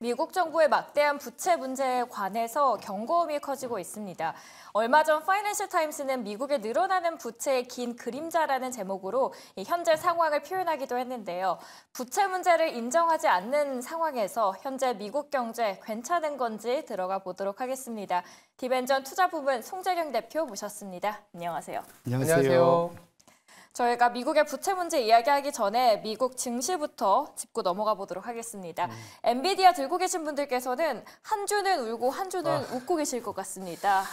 미국 정부의 막대한 부채 문제에 관해서 경고음이 커지고 있습니다. 얼마 전 파이낸셜 타임스는 미국의 늘어나는 부채의 긴 그림자라는 제목으로 현재 상황을 표현하기도 했는데요. 부채 문제를 인정하지 않는 상황에서 현재 미국 경제 괜찮은 건지 들어가 보도록 하겠습니다. 디벤전 투자부문 송재경 대표 모셨습니다. 안녕하세요. 안녕하세요. 저희가 미국의 부채 문제 이야기하기 전에 미국 증시부터 짚고 넘어가 보도록 하겠습니다. 엔비디아 들고 계신 분들께서는 한 주는 울고 한 주는 웃고 계실 것 같습니다.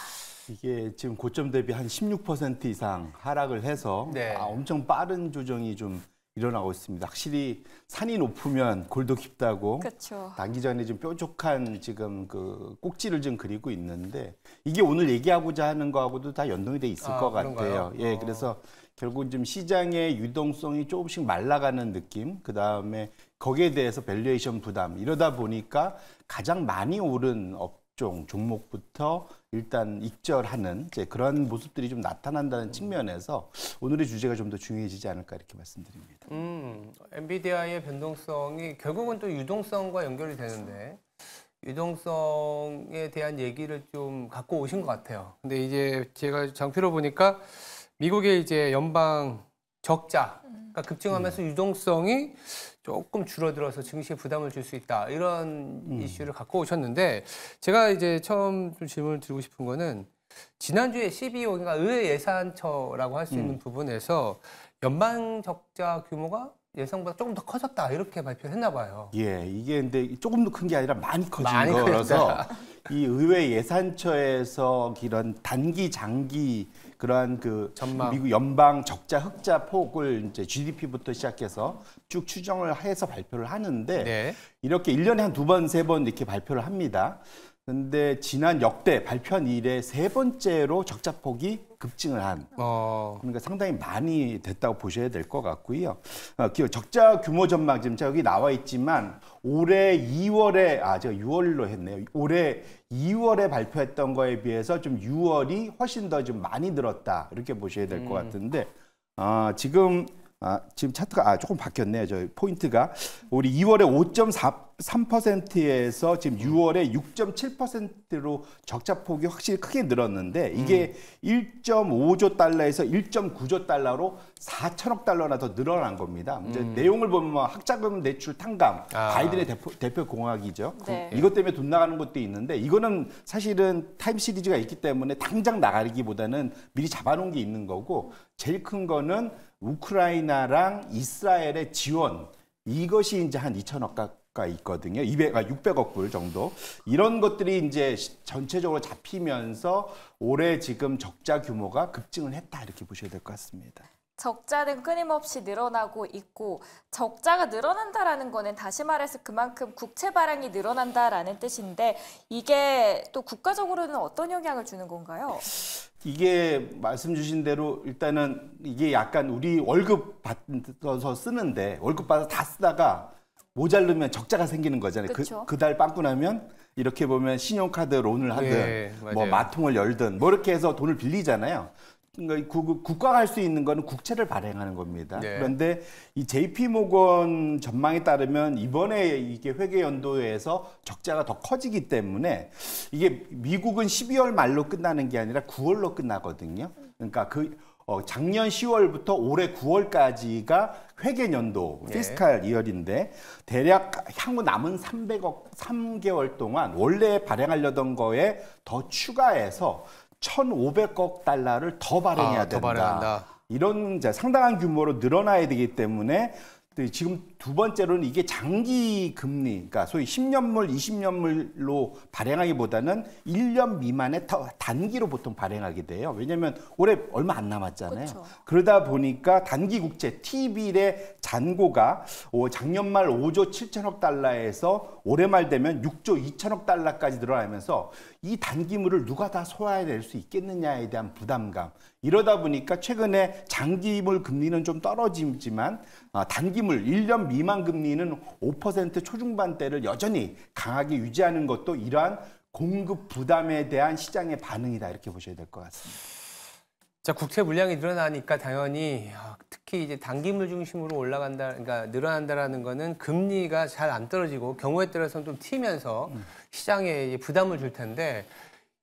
이게 지금 고점 대비 한 16% 이상 하락을 해서 엄청 빠른 조정이 좀 일어나고 있습니다. 확실히 산이 높으면 골도 깊다고. 그렇죠. 단기전에 좀 뾰족한 지금 그 꼭지를 좀 그리고 있는데 이게 오늘 얘기하고자 하는 거하고도 다 연동이 돼 있을 것 같아요. 예, 그래서 결국 좀 시장의 유동성이 조금씩 말라가는 느낌, 그 다음에 거기에 대해서 밸류에이션 부담, 이러다 보니까 가장 많이 오른 업종, 종목부터 일단 익절하는 이제 그런 모습들이 좀 나타난다는 측면에서 오늘의 주제가 좀 더 중요해지지 않을까 이렇게 말씀드립니다. 엔비디아의 변동성이 결국은 또 유동성과 연결이 되는데 유동성에 대한 얘기를 좀 갖고 오신 것 같아요. 근데 이제 제가 장표로 보니까 미국의 이제 연방 적자가 급증하면서 유동성이 조금 줄어들어서 증시에 부담을 줄 수 있다. 이런 이슈를 갖고 오셨는데 제가 이제 처음 좀 질문을 드리고 싶은 거는 지난주에 CBO, 그러니까 의회예산처라고 할 수 있는 부분에서 연방 적자 규모가 예상보다 조금 더 커졌다. 이렇게 발표했나 봐요. 예, 이게 근데 조금 더 큰 게 아니라 많이 커진 거라서 이 의회 예산처에서 이런 단기, 장기 그러한 그 전망. 미국 연방 적자 흑자 폭을 이제 GDP부터 시작해서 쭉 추정을 해서 발표를 하는데 이렇게 1년에 한 2번, 3번 이렇게 발표를 합니다. 근데 지난 역대 발표한 이래 3번째로 적자 폭이 급증을 한 그러니까 상당히 많이 됐다고 보셔야 될 것 같고요. 적자 규모 전망 지금 여기 나와 있지만 올해 2월에 제가 6월로 했네요. 올해 2월에 발표했던 거에 비해서 좀 6월이 훨씬 더 좀 많이 늘었다 이렇게 보셔야 될 것 같은데 지금 차트가 조금 바뀌었네요. 저 포인트가 우리 2월에 5.3%에서 지금 6월에 6.7%로 적자 폭이 확실히 크게 늘었는데 이게 1.5조 달러에서 1.9조 달러로 4천억 달러나 더 늘어난 겁니다. 이제 내용을 보면 학자금 대출 탕감, 바이든의 대표 공약이죠. 이것 때문에 돈 나가는 것도 있는데 이거는 사실은 타임 시리즈가 있기 때문에 당장 나가기보다는 미리 잡아놓은 게 있는 거고 제일 큰 거는 우크라이나랑 이스라엘의 지원, 이것이 이제 한 2천억 가까이 있거든요. 600억 불 정도. 이런 것들이 이제 전체적으로 잡히면서 올해 지금 적자 규모가 급증을 했다 이렇게 보셔야 될 것 같습니다. 적자는 끊임없이 늘어나고 있고 적자가 늘어난다라는 거는 다시 말해서 그만큼 국채 발행이 늘어난다라는 뜻인데 이게 또 국가적으로는 어떤 영향을 주는 건가요? 이게 말씀 주신 대로 일단은 이게 약간 우리 월급 받아서 쓰는데 월급 받아서 다 쓰다가 모자르면 적자가 생기는 거잖아요. 그 달 빵꾸 나면 이렇게 보면 신용카드 론을 하든 뭐 마통을 열든 뭐 이렇게 해서 돈을 빌리잖아요. 그러니까 국가가 할 수 있는 거는 국채를 발행하는 겁니다. 그런데 이 JP모건 전망에 따르면 이번에 이게 회계 연도에서 적자가 더 커지기 때문에 이게 미국은 12월 말로 끝나는 게 아니라 9월로 끝나거든요. 그러니까 작년 10월부터 올해 9월까지가 회계연도 피스칼 이어인데 대략 향후 남은 3개월 동안 원래 발행하려던 거에 더 추가해서 1,500억 달러를 더 발행해야 된다. 이런 이제 상당한 규모로 늘어나야 되기 때문에 지금 두 번째로는 이게 장기 금리, 그러니까 소위 10년물, 20년물로 발행하기보다는 1년 미만의 단기로 보통 발행하게 돼요. 왜냐하면 올해 얼마 안 남았잖아요. 그러다 보니까 단기 국채 T빌의 잔고가 작년 말 5조 7천억 달러에서 올해 말 되면 6조 2천억 달러까지 늘어나면서 이 단기물을 누가 다 소화해낼 수 있겠느냐에 대한 부담감. 이러다 보니까 최근에 장기물 금리는 좀 떨어지지만 단기물 1년 미만 금리는 5% 초중반대를 여전히 강하게 유지하는 것도 이러한 공급 부담에 대한 시장의 반응이다 이렇게 보셔야 될 것 같습니다. 자, 국채 물량이 늘어나니까 당연히 특히 이제 단기물 중심으로 올라간다, 그러니까 늘어난다라는 거는 금리가 잘 안 떨어지고 경우에 따라서는 좀 튀면서 시장에 이제 부담을 줄 텐데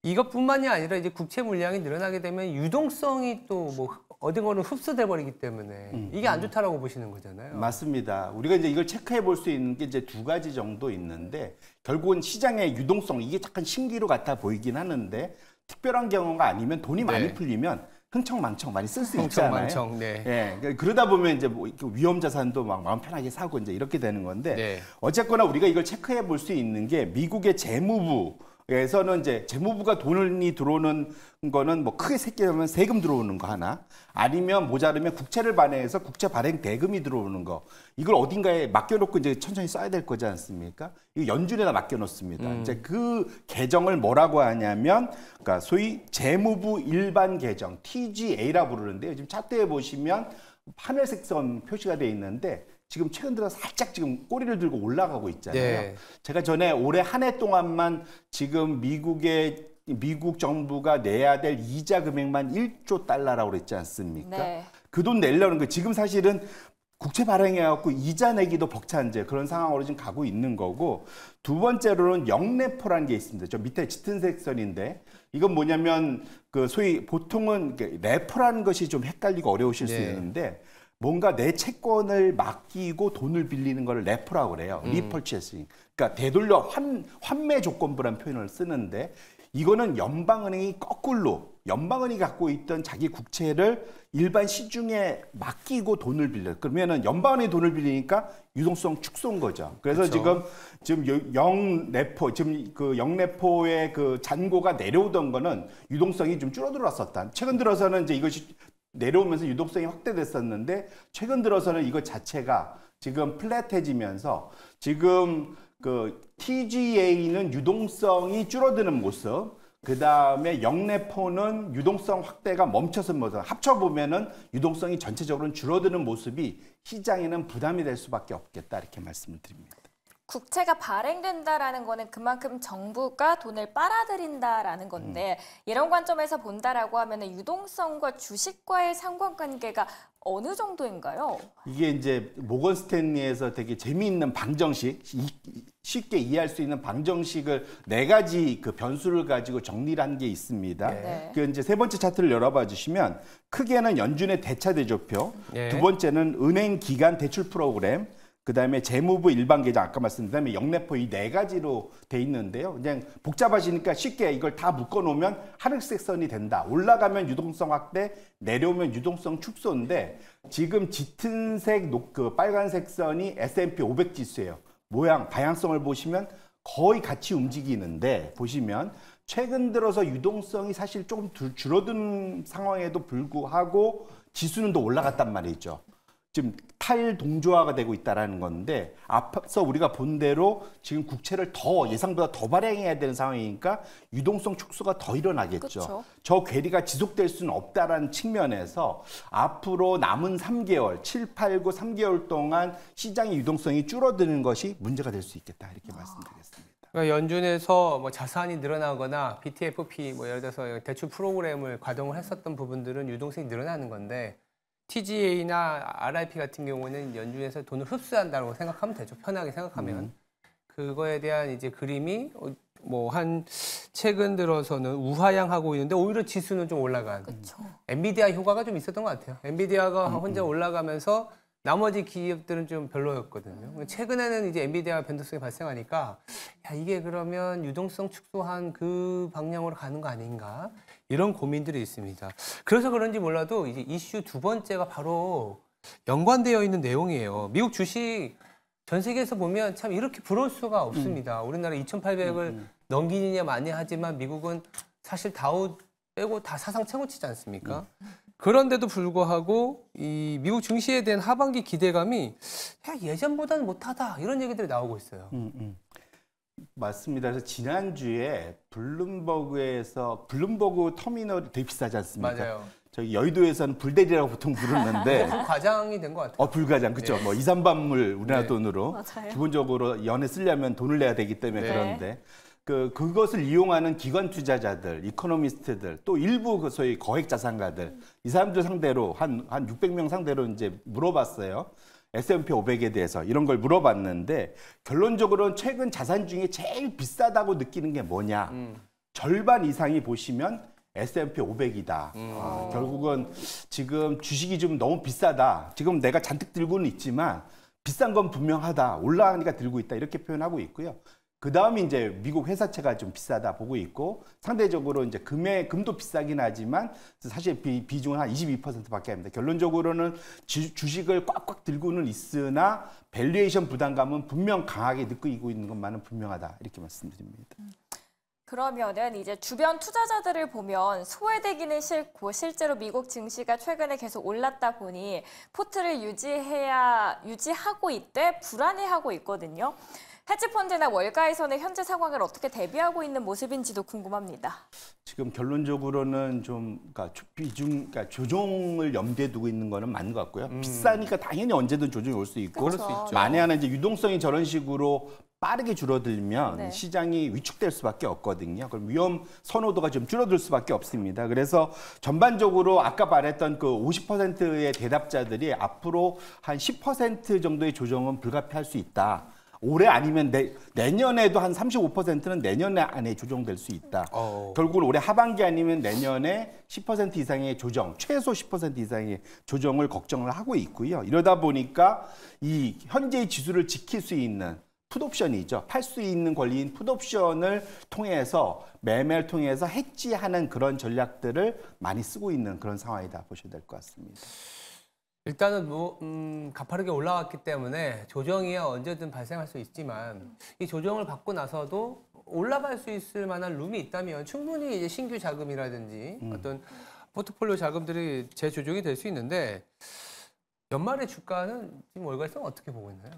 이것뿐만이 아니라 이제 국채 물량이 늘어나게 되면 유동성이 또 뭐 어딘가는 흡수돼 버리기 때문에 이게 안 좋다라고 보시는 거잖아요. 맞습니다. 우리가 이제 이걸 체크해 볼 수 있는 게 이제 두 가지 정도 있는데 결국은 시장의 유동성 이게 약간 신기루 같아 보이긴 하는데 특별한 경우가 아니면 돈이 많이 네. 풀리면 흥청망청 많이 쓸 수 있잖아요. 흥청망청, 네. 예, 그러다 보면 이제 뭐 위험 자산도 막 마음 편하게 사고 이제 이렇게 되는 건데 네. 어쨌거나 우리가 이걸 체크해 볼 수 있는 게 미국의 재무부에서는 이제 재무부가 돈이 들어오는 거는 뭐 크게 새끼하면 세금 들어오는 거 하나 아니면 모자르면 국채를 발행해서 국채 발행 대금이 들어오는 거 이걸 어딘가에 맡겨놓고 이제 천천히 써야 될 거지 않습니까? 이거 연준에다 맡겨놓습니다. 이제 그 계정을 뭐라고 하냐면 그러니까 소위 재무부 일반 계정 TGA라 부르는데요. 지금 차트에 보시면 하늘색 선 표시가 돼 있는데 지금 최근 들어 살짝 지금 꼬리를 들고 올라가고 있잖아요. 네. 제가 전에 올해 한 해 동안만 지금 미국 정부가 내야 될 이자 금액만 1조 달러라고 그랬지 않습니까? 네. 그 돈 내려는 거 지금 사실은 국채 발행해갖고 이자 내기도 벅찬 이제 그런 상황으로 지금 가고 있는 거고 두 번째로는 영래포라는 게 있습니다. 저 밑에 짙은 색선인데 이건 뭐냐면 그 소위 보통은 레포라는 것이 좀 헷갈리고 어려우실 수 네. 있는데 뭔가 내 채권을 맡기고 돈을 빌리는 걸 레포라고 그래요. 리퍼체싱. 그러니까 되돌려 환매 조건부라는 표현을 쓰는데 이거는 연방은행이 거꾸로 연방은행이 갖고 있던 자기 국채를 일반 시중에 맡기고 돈을 빌려. 그러면은 연방은행이 돈을 빌리니까 유동성 축소인 거죠. 그래서 그렇죠. 지금 영레포 지금 그 영레포의 그 잔고가 내려오던 거는 유동성이 좀 줄어들었었다. 최근 들어서는 이제 이것이 내려오면서 유동성이 확대됐었는데 최근 들어서는 이것 자체가 지금 플랫해지면서 지금 그 TGA는 유동성이 줄어드는 모습, 그 다음에 영래포는 유동성 확대가 멈춰선 모습, 합쳐보면은 유동성이 전체적으로는 줄어드는 모습이 시장에는 부담이 될 수밖에 없겠다 이렇게 말씀을 드립니다. 국채가 발행된다라는 거는 그만큼 정부가 돈을 빨아들인다라는 건데 이런 관점에서 본다라고 하면 유동성과 주식과의 상관관계가 어느 정도인가요? 이게 이제 모건 스탠리에서 되게 재미있는 방정식, 쉽게 이해할 수 있는 방정식을 네 가지 그 변수를 가지고 정리를 한 게 있습니다. 네. 그 이제 세 번째 차트를 열어봐 주시면 크게는 연준의 대차 대조표, 네. 두 번째는 은행 기간 대출 프로그램, 그 다음에 재무부 일반 계정 아까 말씀드린 다음에 영래포 이 네 가지로 돼 있는데요. 그냥 복잡하시니까 쉽게 이걸 다 묶어놓으면 하늘색 선이 된다. 올라가면 유동성 확대, 내려오면 유동성 축소인데 지금 짙은색, 그 빨간색 선이 S&P 500 지수예요. 모양, 방향성을 보시면 거의 같이 움직이는데 보시면 최근 들어서 유동성이 사실 조금 줄어든 상황에도 불구하고 지수는 더 올라갔단 말이죠. 지금 탈동조화가 되고 있다는 건데 앞서 우리가 본 대로 지금 국채를 더 예상보다 더 발행해야 되는 상황이니까 유동성 축소가 더 일어나겠죠. 그쵸. 저 괴리가 지속될 수는 없다라는 측면에서 앞으로 남은 3개월, 7, 8, 9, 3개월 동안 시장의 유동성이 줄어드는 것이 문제가 될 수 있겠다 이렇게 말씀드리겠습니다. 그러니까 연준에서 뭐 자산이 늘어나거나 BTFP 뭐 예를 들어서 대출 프로그램을 가동을 했었던 부분들은 유동성이 늘어나는 건데 TGA나 RRP 같은 경우는 연준에서 돈을 흡수한다고 생각하면 되죠. 편하게 생각하면. 그거에 대한 이제 그림이 뭐 한 최근 들어서는 우하향하고 있는데 오히려 지수는 좀 올라간. 그렇죠. 엔비디아 효과가 좀 있었던 것 같아요. 엔비디아가 혼자 올라가면서 나머지 기업들은 좀 별로였거든요. 최근에는 이제 엔비디아 변동성이 발생하니까 야, 이게 그러면 유동성 축소한 그 방향으로 가는 거 아닌가? 이런 고민들이 있습니다. 그래서 그런지 몰라도 이제 이슈 두 번째가 바로 연관되어 있는 내용이에요. 미국 주식 전 세계에서 보면 참 이렇게 부러울 수가 없습니다. 우리나라 2,800을 넘기느냐 많이 하지만 미국은 사실 다우 빼고 다 사상 최고치지 않습니까? 그런데도 불구하고 이 미국 증시에 대한 하반기 기대감이 야, 예전보다는 못하다 이런 얘기들이 나오고 있어요. 맞습니다. 그래서 지난주에 블룸버그 터미널이 되게 비싸지 않습니까? 맞아요. 저기 여의도에서는 불대리라고 보통 부르는데 과장이 된 것 같아요. 불가장 그렇죠. 네. 뭐 2, 3반물 우리나라 네. 돈으로 맞아요. 기본적으로 연에 쓰려면 돈을 내야 되기 때문에 네. 그런데 그것을 이용하는 기관 투자자들, 이코노미스트들, 또 일부 그 소위 거액 자산가들 이 사람들 상대로 한 600명 상대로 이제 물어봤어요. S&P 500에 대해서 이런 걸 물어봤는데 결론적으로는 최근 자산 중에 제일 비싸다고 느끼는 게 뭐냐? 절반 이상이 보시면 S&P 500이다. 결국은 지금 주식이 좀 너무 비싸다. 지금 내가 잔뜩 들고는 있지만 비싼 건 분명하다. 올라가니까 들고 있다. 이렇게 표현하고 있고요. 그 다음에 이제 미국 회사채가 좀 비싸다 보고 있고 상대적으로 이제 금도 비싸긴 하지만 사실 비중은 한 22%밖에 안 됩니다. 결론적으로는 주식을 꽉꽉 들고는 있으나 밸류에이션 부담감은 분명 강하게 느끼고 있는 것만은 분명하다. 이렇게 말씀드립니다. 그러면은 이제 주변 투자자들을 보면 소외되기는 싫고 실제로 미국 증시가 최근에 계속 올랐다 보니 포트를 유지하고 있되 불안해하고 있거든요. 헤지펀드나 월가에서는 현재 상황을 어떻게 대비하고 있는 모습인지도 궁금합니다. 지금 결론적으로는 좀 그러니까 조정을 염두에 두고 있는 거는 맞는 것 같고요. 비싸니까 당연히 언제든 조정이 올 수 있고 그렇죠. 그럴 수 있죠. 만에 하나 이제 유동성이 저런 식으로 빠르게 줄어들면 네. 시장이 위축될 수밖에 없거든요. 그럼 위험 선호도가 좀 줄어들 수밖에 없습니다. 그래서 전반적으로 아까 말했던 그 50%의 대답자들이 앞으로 한 10% 정도의 조정은 불가피할 수 있다. 올해 아니면 내년에도 한 35%는 내년 안에 조정될 수 있다. 결국은 올해 하반기 아니면 내년에 10% 이상의 조정, 최소 10% 이상의 조정을 걱정을 하고 있고요. 이러다 보니까 이 현재의 지수를 지킬 수 있는 풋옵션이죠. 팔 수 있는 권리인 풋옵션을 통해서 매매를 통해서 해지하는 그런 전략들을 많이 쓰고 있는 그런 상황이다 보셔야 될 것 같습니다. 일단은 가파르게 올라왔기 때문에 조정이야 언제든 발생할 수 있지만 이 조정을 받고 나서도 올라갈 수 있을 만한 룸이 있다면 충분히 이제 신규 자금이라든지 어떤 포트폴리오 자금들이 재조정이 될 수 있는데 연말의 주가는 지금 월가에서는 어떻게 보고 있나요?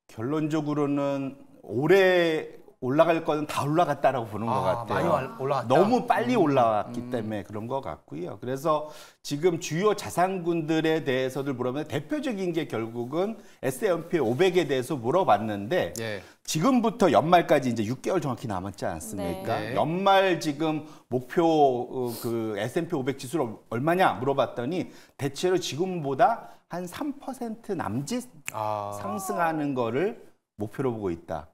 결론적으로는 올해 올라갈 거는 다 올라갔다라고 보는 것 같아요. 많이 올라갔다. 너무 빨리 올라왔기 때문에 그런 것 같고요. 그래서 지금 주요 자산군들에 대해서들 물어보면 대표적인 게 결국은 S&P 500에 대해서 물어봤는데 예. 지금부터 연말까지 이제 6개월 정확히 남았지 않습니까? 네. 연말 지금 목표 그 S&P 500 지수를 얼마냐 물어봤더니 대체로 지금보다 한 3% 남짓 상승하는 거를 목표로 보고 있다.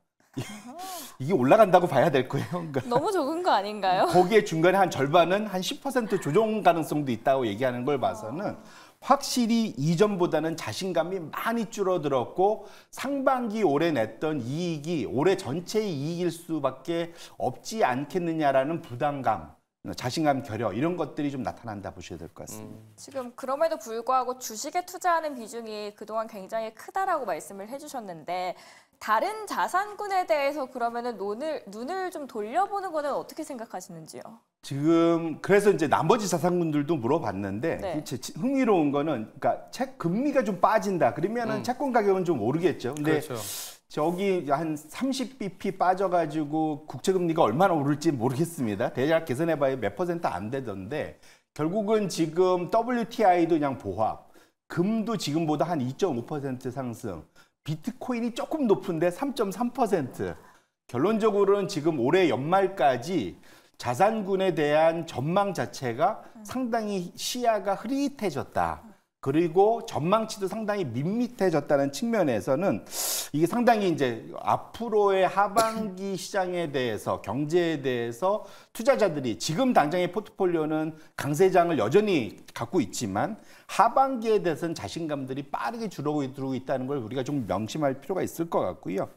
이게 올라간다고 봐야 될 거예요. 그러니까 너무 적은 거 아닌가요? 거기에 중간에 한 절반은 한 10% 조정 가능성도 있다고 얘기하는 걸 봐서는 확실히 이전보다는 자신감이 많이 줄어들었고 상반기 올해 냈던 이익이 올해 전체의 이익일 수밖에 없지 않겠느냐라는 부담감, 자신감 결여 이런 것들이 좀 나타난다 보셔야 될 것 같습니다. 지금 그럼에도 불구하고 주식에 투자하는 비중이 그동안 굉장히 크다라고 말씀을 해주셨는데 다른 자산군에 대해서 그러면은 눈을 좀 돌려보는 거는 어떻게 생각하시는지요? 지금 그래서 이제 나머지 자산군들도 물어봤는데 네. 흥미로운 거는 그러니까 금리가 좀 빠진다. 그러면은 채권 가격은 좀 오르겠죠. 근데 그렇죠. 저기 한 30bp 빠져가지고 국채금리가 얼마나 오를지 모르겠습니다. 대략 계산해봐야 몇 % 안 되던데 결국은 지금 WTI도 그냥 보합, 금도 지금보다 한 2.5% 상승, 비트코인이 조금 높은데 3.3%. 결론적으로는 지금 올해 연말까지 자산군에 대한 전망 자체가 상당히 시야가 흐릿해졌다. 그리고 전망치도 상당히 밋밋해졌다는 측면에서는 이게 상당히 이제 앞으로의 하반기 시장에 대해서 경제에 대해서 투자자들이 지금 당장의 포트폴리오는 강세장을 여전히 갖고 있지만 하반기에 대해서는 자신감들이 빠르게 줄어들고 있다는 걸 우리가 좀 명심할 필요가 있을 것 같고요.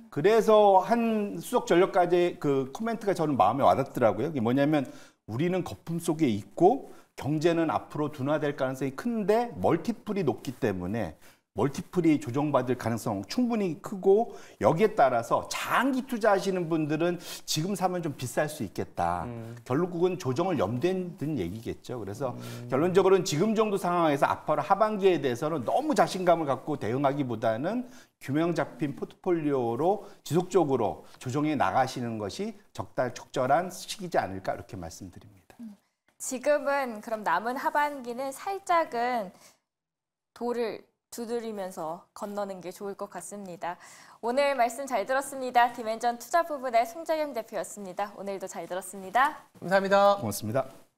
그래서 한 수석 전략가의 그 코멘트가 저는 마음에 와닿더라고요. 그게 뭐냐면 우리는 거품 속에 있고 경제는 앞으로 둔화될 가능성이 큰데 멀티플이 높기 때문에 멀티플이 조정받을 가능성 충분히 크고 여기에 따라서 장기 투자하시는 분들은 지금 사면 좀 비쌀 수 있겠다. 결국은 조정을 염두에 둔 얘기겠죠. 그래서 결론적으로는 지금 정도 상황에서 앞으로 하반기에 대해서는 너무 자신감을 갖고 대응하기보다는 균형 잡힌 포트폴리오로 지속적으로 조정해 나가시는 것이 적절한 시기지 않을까 이렇게 말씀드립니다. 지금은 그럼 남은 하반기는 살짝은 돌을 두드리면서 건너는 게 좋을 것 같습니다. 오늘 말씀 잘 들었습니다. 디멘전 투자부문의 송재경 대표였습니다. 오늘도 잘 들었습니다. 감사합니다. 고맙습니다.